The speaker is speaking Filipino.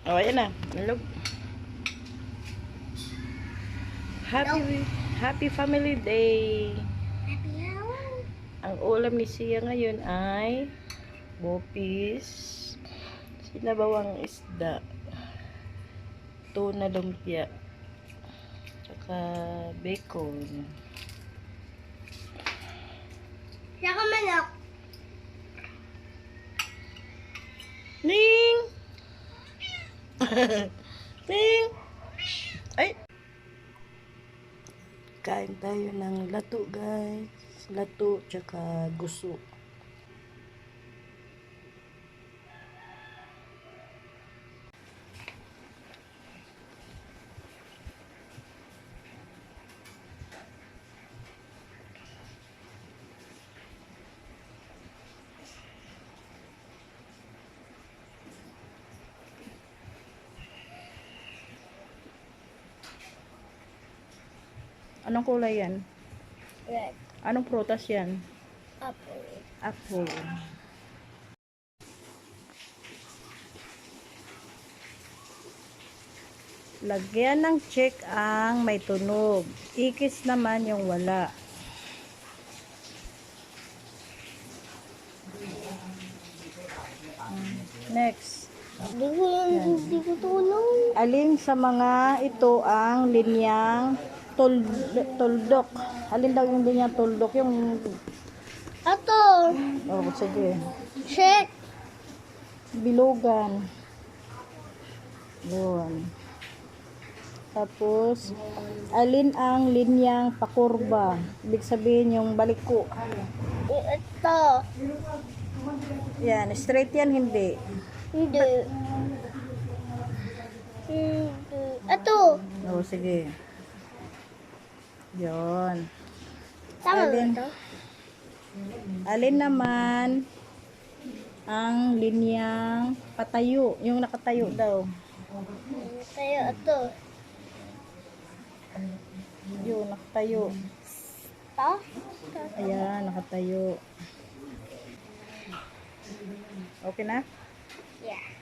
Oh, ayan na. Hello. Happy Family Day. Ang ulam ni Sia ngayon ay bopis, sinabawang isda, tuna lumpia, tsaka bacon. Saka manok. Ning! Ning! Ay! Kain tayo ng lato, guys. Lato, tsaka guso. Anong kulay yan? Red. Anong prutas yan? Apple. Apple. Lagyan ng check ang may tunog. Ikis naman yung wala. Next. Hindi ko tulong. Alin sa mga ito ang linyang tuldok? Alin daw yung linyang tuldok? Yung... Ato. Oh, sige. Check. Bilugan. Yun. Tapos, alin ang linyang pakurba? Ibig sabihin yung baliko. Ito. Yan, straight yan, hindi. Hindi. Ato. Oh, sige. Yun. Tama ba Alin? ito? Alin naman ang linyang patayo? Yung nakatayo daw. Tayo ito. Yun, nakatayo. Ito? Ayan, nakatayo. Okay na? Yeah.